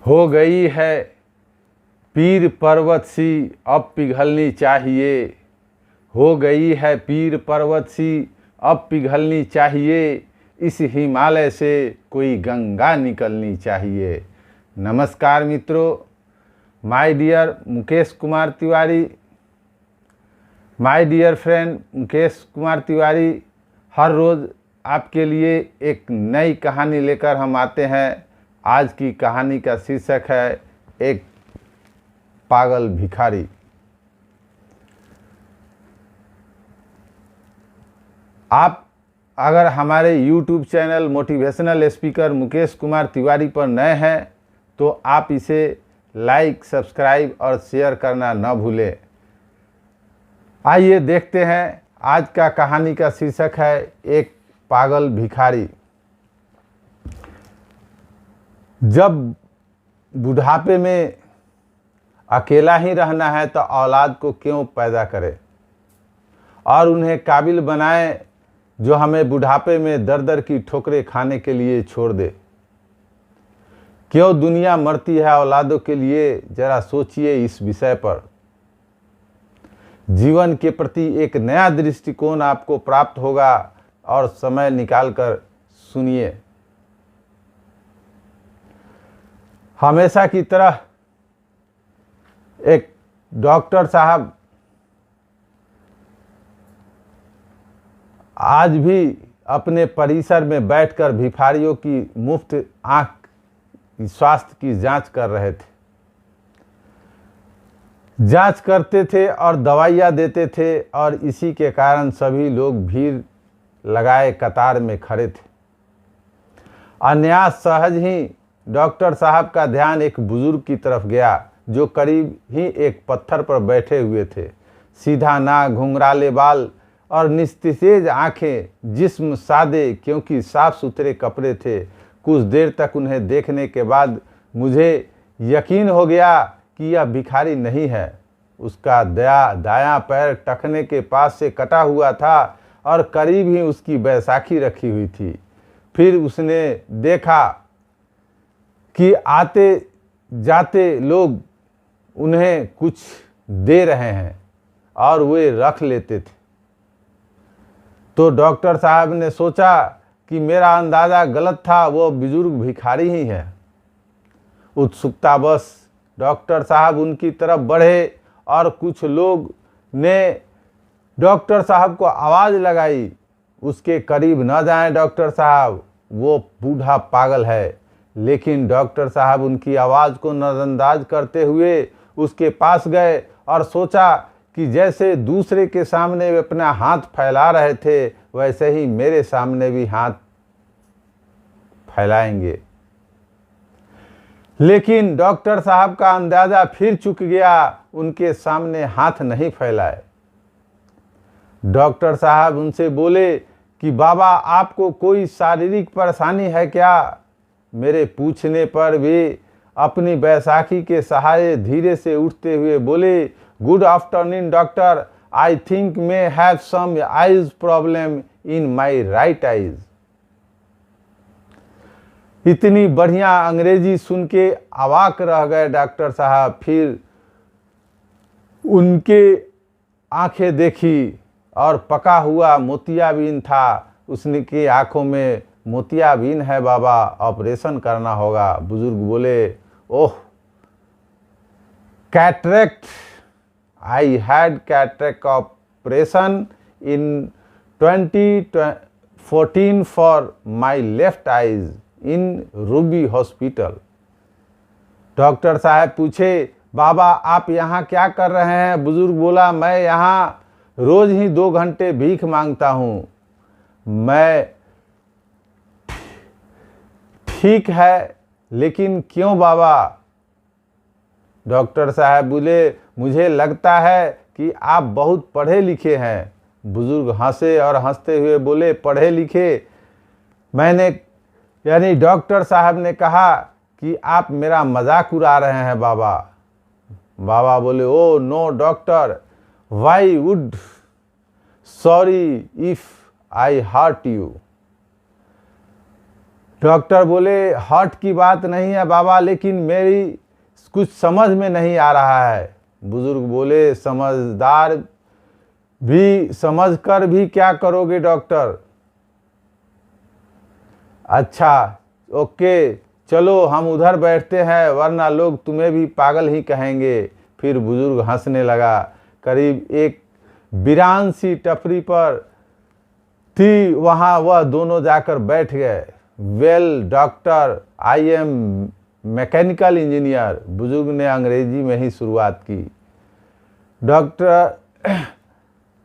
हो गई है पीर पर्वत सी अब पिघलनी चाहिए। हो गई है पीर पर्वत सी अब पिघलनी चाहिए। इस हिमालय से कोई गंगा निकलनी चाहिए। नमस्कार मित्रों, my dear Mukesh Kumar Tiwari, my dear friend Mukesh Kumar Tiwari हर रोज़ आपके लिए एक नई कहानी लेकर हम आते हैं। आज की कहानी का शीर्षक है एक पागल भिखारी। आप अगर हमारे YouTube channel motivational speaker Mukesh Kumar Tiwari पर नए हैं तो आप इसे लाइक, सब्सक्राइब और शेयर करना न भूलें। आइए देखते हैं, आज का कहानी का शीर्षक है एक पागल भिखारी। जब बुढ़ापे में अकेला ही रहना है तो औलाद को क्यों पैदा करे और उन्हें काबिल बनाए जो हमें बुढ़ापे में दर दर की ठोकरें खाने के लिए छोड़ दे। क्यों दुनिया मरती है औलादों के लिए, जरा सोचिए इस विषय पर। जीवन के प्रति एक नया दृष्टिकोण आपको प्राप्त होगा और समय निकालकर सुनिए। हमेशा की तरह एक डॉक्टर साहब आज भी अपने परिसर में बैठकर भिखारियों की मुफ्त आँख स्वास्थ्य की जांच कर रहे थे। जांच करते थे और दवाइयाँ देते थे और इसी के कारण सभी लोग भीड़ लगाए कतार में खड़े थे। अनायास सहज ही डॉक्टर साहब का ध्यान एक बुजुर्ग की तरफ गया जो करीब ही एक पत्थर पर बैठे हुए थे। सीधा नाक, घुंघराले बाल और निस्तेज आंखें, जिस्म सादे क्योंकि साफ सुथरे कपड़े थे। कुछ देर तक उन्हें देखने के बाद मुझे यकीन हो गया कि यह भिखारी नहीं है। उसका दायां पैर टखने के पास से कटा हुआ था और करीब ही उसकी बैसाखी रखी हुई थी। फिर उसने देखा कि आते जाते लोग उन्हें कुछ दे रहे हैं और वे रख लेते थे। तो डॉक्टर साहब ने सोचा कि मेरा अंदाज़ा गलत था, वो बुजुर्ग भिखारी ही है। उत्सुकतावश डॉक्टर साहब उनकी तरफ बढ़े और कुछ लोग ने डॉक्टर साहब को आवाज़ लगाई, उसके करीब न जाएं डॉक्टर साहब, वो बूढ़ा पागल है। लेकिन डॉक्टर साहब उनकी आवाज़ को नज़रअंदाज करते हुए उसके पास गए और सोचा कि जैसे दूसरे के सामने वे अपना हाथ फैला रहे थे वैसे ही मेरे सामने भी हाथ फैलाएंगे। लेकिन डॉक्टर साहब का अंदाज़ा फिर चूक गया, उनके सामने हाथ नहीं फैलाए। डॉक्टर साहब उनसे बोले कि बाबा, आपको कोई शारीरिक परेशानी है क्या? मेरे पूछने पर वे अपनी बैसाखी के सहारे धीरे से उठते हुए बोले, good afternoon doctor, I think may have some eyes problem in my right eyes. इतनी बढ़िया अंग्रेजी सुन के अवाक रह गए डॉक्टर साहब। फिर उनके आंखें देखी और पका हुआ मोतियाबिंद था। उसकी आंखों में मोतियाबिंद है बाबा, ऑपरेशन करना होगा। बुजुर्ग बोले, oh cataract, I had cataract operation in 2014 for my left eyes in Ruby hospital. Doctor साहब पूछे, बाबा आप यहाँ क्या कर रहे हैं? बुजुर्ग बोला, मैं यहाँ रोज ही 2 घंटे भीख मांगता हूँ। मैं ठीक है, लेकिन क्यों बाबा? डॉक्टर साहब बोले, मुझे लगता है कि आप बहुत पढ़े लिखे हैं। बुजुर्ग हंसे और हंसते हुए बोले, पढ़े लिखे? मैंने यानी डॉक्टर साहब ने कहा कि आप मेरा मजाक उड़ा रहे हैं बाबा। बाबा बोले, oh no doctor, why would sorry if I hurt you. Doctor बोले हार्ट की बात नहीं है बाबा, लेकिन मेरी कुछ समझ में नहीं आ रहा है। बुजुर्ग बोले समझदार भी समझ कर भी क्या करोगे डॉक्टर। अच्छा ओके चलो हम उधर बैठते हैं, वरना लोग तुम्हें भी पागल ही कहेंगे। फिर बुजुर्ग हंसने लगा। करीब एक वीरान सी टपरी पर थी, वहाँ वह दोनों जाकर बैठ गए। Well doctor, I am mechanical engineer, बुजुर्ग ने अंग्रेजी में ही शुरुआत की। डॉक्टर,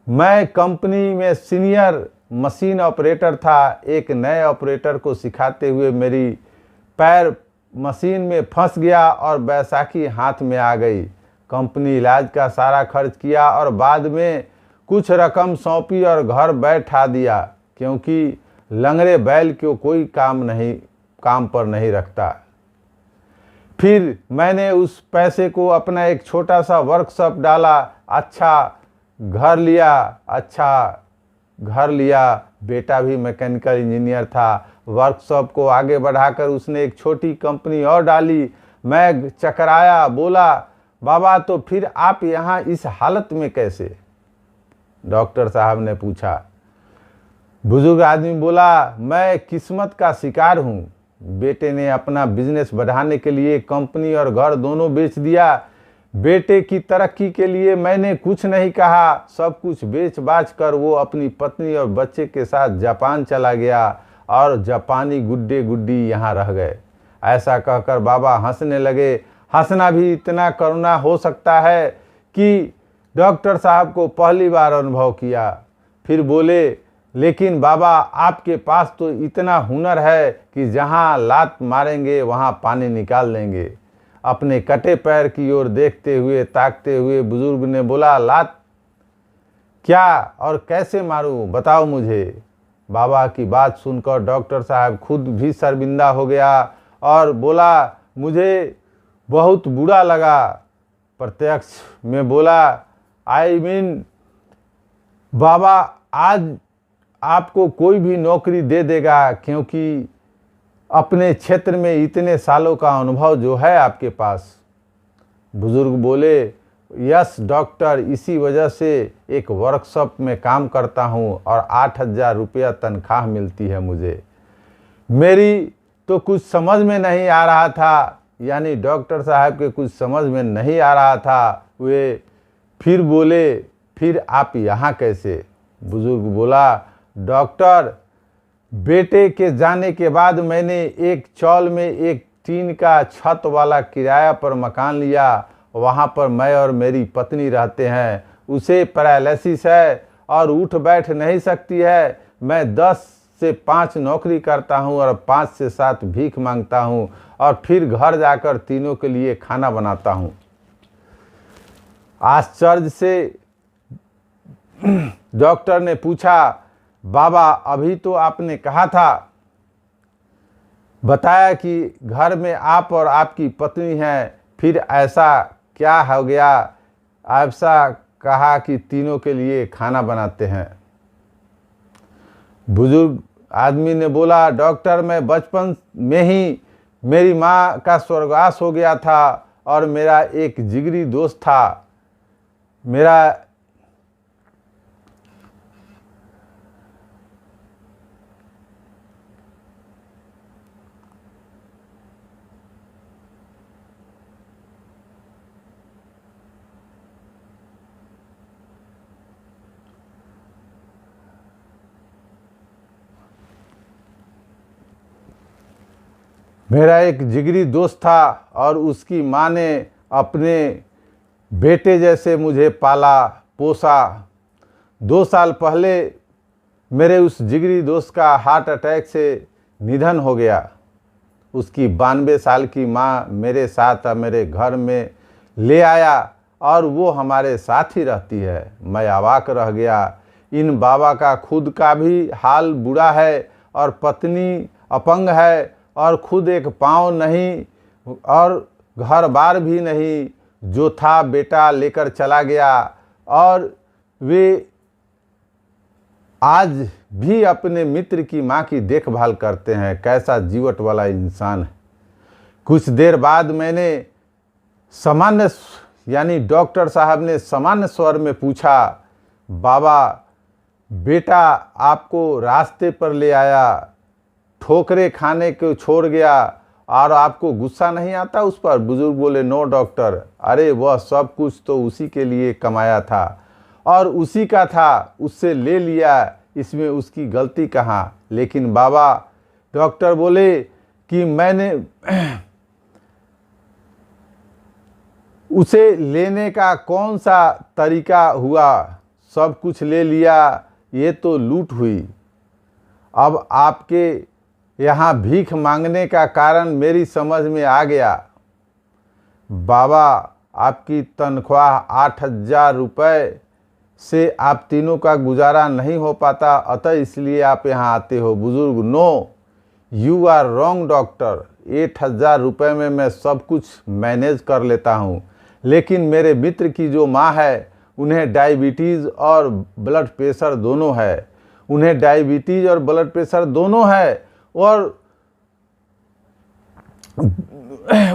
मैं कंपनी में सीनियर मशीन ऑपरेटर था। एक नए ऑपरेटर को सिखाते हुए मेरी पैर मशीन में फंस गया और बैसाखी हाथ में आ गई। कंपनी इलाज का सारा खर्च किया और बाद में कुछ रकम सौंपी और घर बैठा दिया, क्योंकि लंगड़े बैल को कोई काम पर नहीं रखता। फिर मैंने उस पैसे को अपना एक छोटा सा वर्कशॉप डाला। अच्छा घर लिया। बेटा भी मैकेनिकल इंजीनियर था। वर्कशॉप को आगे बढ़ाकर उसने एक छोटी कंपनी और डाली। मैं चकराया, बोला बाबा तो फिर आप यहाँ इस हालत में कैसे? डॉक्टर साहब ने पूछा। बुजुर्ग आदमी बोला मैं किस्मत का शिकार हूँ। बेटे ने अपना बिजनेस बढ़ाने के लिए कंपनी और घर दोनों बेच दिया। बेटे की तरक्की के लिए मैंने कुछ नहीं कहा। सब कुछ बेच बाच कर वो अपनी पत्नी और बच्चे के साथ जापान चला गया और जापानी गुड्डे गुड्डी यहाँ रह गए। ऐसा कहकर बाबा हंसने लगे। हंसना भी इतना करुणा हो सकता है कि डॉक्टर साहब को पहली बार अनुभव किया। फिर बोले लेकिन बाबा आपके पास तो इतना हुनर है कि जहाँ लात मारेंगे वहाँ पानी निकाल देंगे। अपने कटे पैर की ओर ताकते हुए बुजुर्ग ने बोला लात क्या और कैसे मारूं, बताओ मुझे। बाबा की बात सुनकर डॉक्टर साहब खुद भी शर्मिंदा हो गया और बोला मुझे बहुत बुरा लगा। प्रत्यक्ष में बोला आई मीन बाबा आज आपको कोई भी नौकरी दे देगा, क्योंकि अपने क्षेत्र में इतने सालों का अनुभव जो है आपके पास। बुजुर्ग बोले यस डॉक्टर, इसी वजह से एक वर्कशॉप में काम करता हूँ और 8,000 रुपया तनख्वाह मिलती है मुझे। मेरी तो कुछ समझ में नहीं आ रहा था, यानी डॉक्टर साहब के कुछ समझ में नहीं आ रहा था। वे फिर बोले फिर आप यहाँ कैसे? बुजुर्ग बोला डॉक्टर, बेटे के जाने के बाद मैंने एक चौल में एक टीन का छत वाला किराया पर मकान लिया। वहाँ पर मैं और मेरी पत्नी रहते हैं। उसे पैरालिसिस है और उठ बैठ नहीं सकती है। मैं 10 से 5 नौकरी करता हूँ और 5 से 7 भीख मांगता हूँ और फिर घर जाकर तीनों के लिए खाना बनाता हूँ। आश्चर्य से डॉक्टर ने पूछा बाबा अभी तो आपने कहा था, बताया कि घर में आप और आपकी पत्नी हैं, फिर ऐसा क्या हो गया? ऐसा कहा कि तीनों के लिए खाना बनाते हैं। बुजुर्ग आदमी ने बोला डॉक्टर, मैं बचपन में ही मेरी माँ का स्वर्गवास हो गया था और मेरा एक जिगरी दोस्त था। मेरा एक जिगरी दोस्त था और उसकी माँ ने अपने बेटे जैसे मुझे पाला पोसा। 2 साल पहले मेरे उस जिगरी दोस्त का हार्ट अटैक से निधन हो गया। उसकी 92 साल की माँ मेरे साथ मेरे घर में ले आया और वो हमारे साथ ही रहती है। मैं अवाक रह गया। इन बाबा का खुद का भी हाल बुरा है और पत्नी अपंग है और खुद एक पाँव नहीं और घर बार भी नहीं। जो था बेटा लेकर चला गया और वे आज भी अपने मित्र की माँ की देखभाल करते हैं। कैसा जीवट वाला इंसान है। कुछ देर बाद मैंने सामान्य यानी डॉक्टर साहब ने सामान्य स्वर में पूछा, बाबा बेटा आपको रास्ते पर ले आया, ठोकरे खाने को छोड़ गया और आपको गुस्सा नहीं आता उस पर? बुजुर्ग बोले, नो डॉक्टर, अरे वह सब कुछ तो उसी के लिए कमाया था और उसी का था, उससे ले लिया, इसमें उसकी गलती कहाँ? लेकिन बाबा, डॉक्टर बोले कि मैंने उसे लेने का कौन सा तरीका हुआ, सब कुछ ले लिया, ये तो लूट हुई। अब आपके यहाँ भीख मांगने का कारण मेरी समझ में आ गया। बाबा आपकी तनख्वाह 8,000 रुपये से आप तीनों का गुजारा नहीं हो पाता, अतः इसलिए आप यहाँ आते हो। बुजुर्ग, no you are wrong doctor, 8,000 रुपये में मैं सब कुछ मैनेज कर लेता हूँ, लेकिन मेरे मित्र की जो माँ है उन्हें डायबिटीज़ और ब्लड प्रेशर दोनों है। उन्हें डायबिटीज़ और ब्लड प्रेशर दोनों है और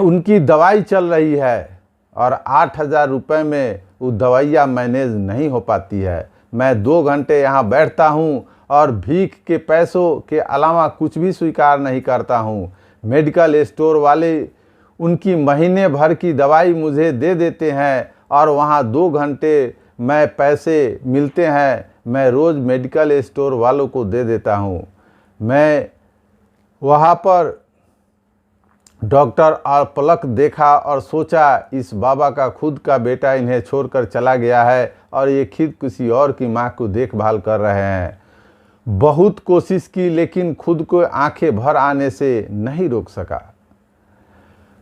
उनकी दवाई चल रही है और 8,000 रुपये में वो दवाइयाँ मैनेज नहीं हो पाती है। मैं 2 घंटे यहाँ बैठता हूँ और भीख के पैसों के अलावा कुछ भी स्वीकार नहीं करता हूँ। मेडिकल स्टोर वाले उनकी महीने भर की दवाई मुझे दे देते हैं और वहाँ 2 घंटे मैं पैसे मिलते हैं, मैं रोज़ मेडिकल स्टोर वालों को दे देता हूँ। मैं वहाँ पर डॉक्टर और पलक देखा और सोचा, इस बाबा का खुद का बेटा इन्हें छोड़कर चला गया है और ये खुद किसी और की माँ को देखभाल कर रहे हैं। बहुत कोशिश की लेकिन खुद को आंखें भर आने से नहीं रोक सका।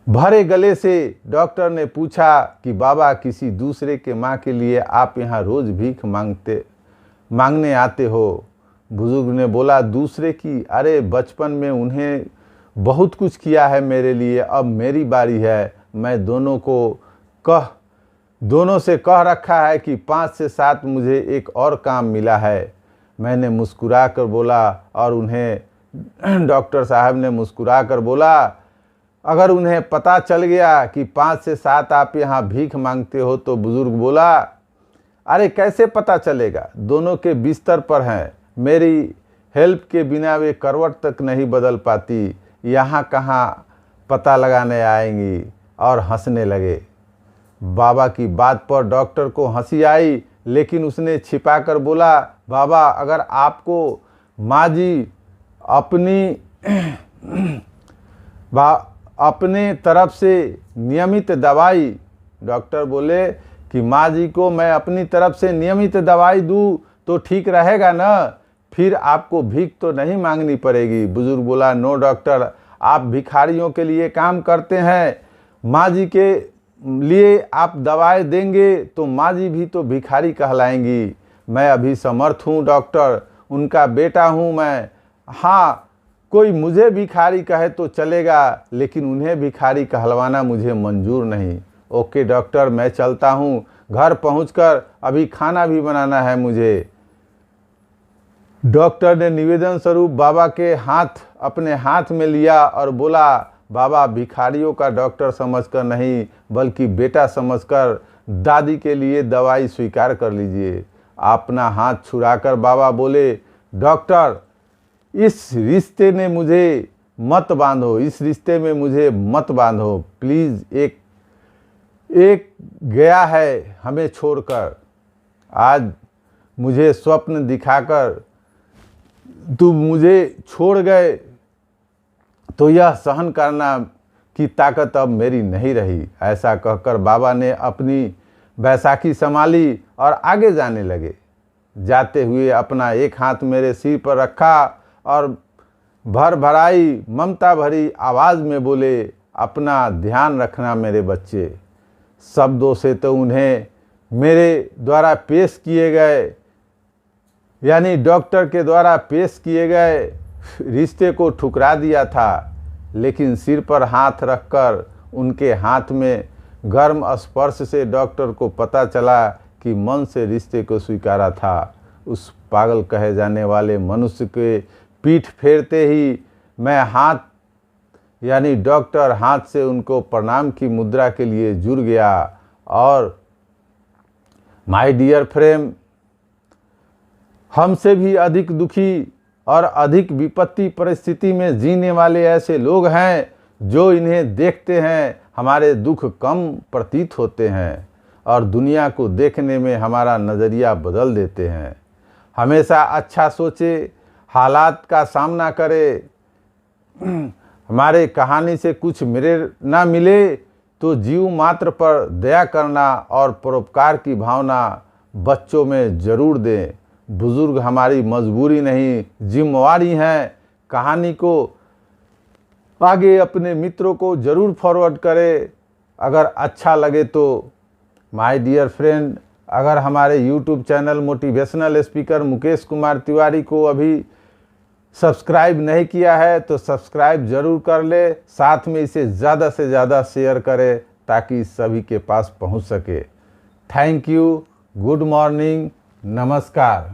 भरे गले से डॉक्टर ने पूछा कि बाबा, किसी दूसरे के माँ के लिए आप यहाँ रोज़ भीख मांगने आते हो? बुजुर्ग ने बोला, दूसरे की? अरे बचपन में उन्हें बहुत कुछ किया है मेरे लिए, अब मेरी बारी है। मैं दोनों से कह रखा है कि 5 से 7 मुझे एक और काम मिला है। मैंने मुस्कुरा कर बोला और उन्हें डॉक्टर साहब ने मुस्कुरा कर बोला, अगर उन्हें पता चल गया कि 5 से 7 आप यहाँ भीख मांगते हो तो? बुजुर्ग बोला, अरे कैसे पता चलेगा, दोनों के बिस्तर पर हैं, मेरी हेल्प के बिना वे करवट तक नहीं बदल पाती, यहाँ कहाँ पता लगाने आएंगी? और हंसने लगे। बाबा की बात पर डॉक्टर को हंसी आई, लेकिन उसने छिपा कर बोला, बाबा अगर आपको माँ जी अपने तरफ से नियमित दवाई, डॉक्टर बोले कि माँ जी को मैं अपनी तरफ से नियमित दवाई दूँ तो ठीक रहेगा ना, फिर आपको भीख तो नहीं मांगनी पड़ेगी। बुजुर्ग बोला, नो डॉक्टर, आप भिखारियों के लिए काम करते हैं, माँ जी के लिए आप दवाई देंगे तो माँ जी भी तो भिखारी कहलाएंगी। मैं अभी समर्थ हूँ डॉक्टर, उनका बेटा हूँ मैं। हाँ, कोई मुझे भिखारी कहे तो चलेगा, लेकिन उन्हें भिखारी कहलवाना मुझे मंजूर नहीं। ओके डॉक्टर, मैं चलता हूँ, घर पहुँचकर अभी खाना भी बनाना है मुझे। डॉक्टर ने निवेदन स्वरूप बाबा के हाथ अपने हाथ में लिया और बोला, बाबा भिखारियों का डॉक्टर समझकर नहीं बल्कि बेटा समझकर दादी के लिए दवाई स्वीकार कर लीजिए। अपना हाथ छुड़ाकर बाबा बोले, डॉक्टर इस रिश्ते ने मुझे मत बांधो, इस रिश्ते में मुझे मत बांधो प्लीज़। एक गया है हमें छोड़कर, आज मुझे स्वप्न दिखाकर तुम मुझे छोड़ गए तो यह सहन करना की ताकत अब मेरी नहीं रही। ऐसा कहकर बाबा ने अपनी बैसाखी संभाली और आगे जाने लगे। जाते हुए अपना एक हाथ मेरे सिर पर रखा और भर भराई ममता भरी आवाज़ में बोले, अपना ध्यान रखना मेरे बच्चे। शब्दों से तो उन्हें मेरे द्वारा पेश किए गए यानी डॉक्टर के द्वारा पेश किए गए रिश्ते को ठुकरा दिया था, लेकिन सिर पर हाथ रखकर उनके हाथ में गर्म स्पर्श से डॉक्टर को पता चला कि मन से रिश्ते को स्वीकारा था। उस पागल कहे जाने वाले मनुष्य के पीठ फेरते ही मैं हाथ यानी डॉक्टर हाथ से उनको प्रणाम की मुद्रा के लिए जुड़ गया। और माय डियर फ्रेंड, हमसे भी अधिक दुखी और अधिक विपत्ति परिस्थिति में जीने वाले ऐसे लोग हैं जो इन्हें देखते हैं हमारे दुख कम प्रतीत होते हैं और दुनिया को देखने में हमारा नज़रिया बदल देते हैं। हमेशा अच्छा सोचे, हालात का सामना करे। हमारे कहानी से कुछ मिले ना मिले तो जीव मात्र पर दया करना और परोपकार की भावना बच्चों में ज़रूर दें। बुज़ुर्ग हमारी मजबूरी नहीं, जिम्मेवारी है। कहानी को आगे अपने मित्रों को ज़रूर फॉरवर्ड करें अगर अच्छा लगे तो। माय डियर फ्रेंड, अगर हमारे YouTube channel motivational speaker Mukesh Kumar Tiwari को अभी सब्सक्राइब नहीं किया है तो सब्सक्राइब ज़रूर कर ले, साथ में इसे ज़्यादा से ज़्यादा शेयर करें ताकि सभी के पास पहुंच सके। थैंक यू, गुड मॉर्निंग, नमस्कार।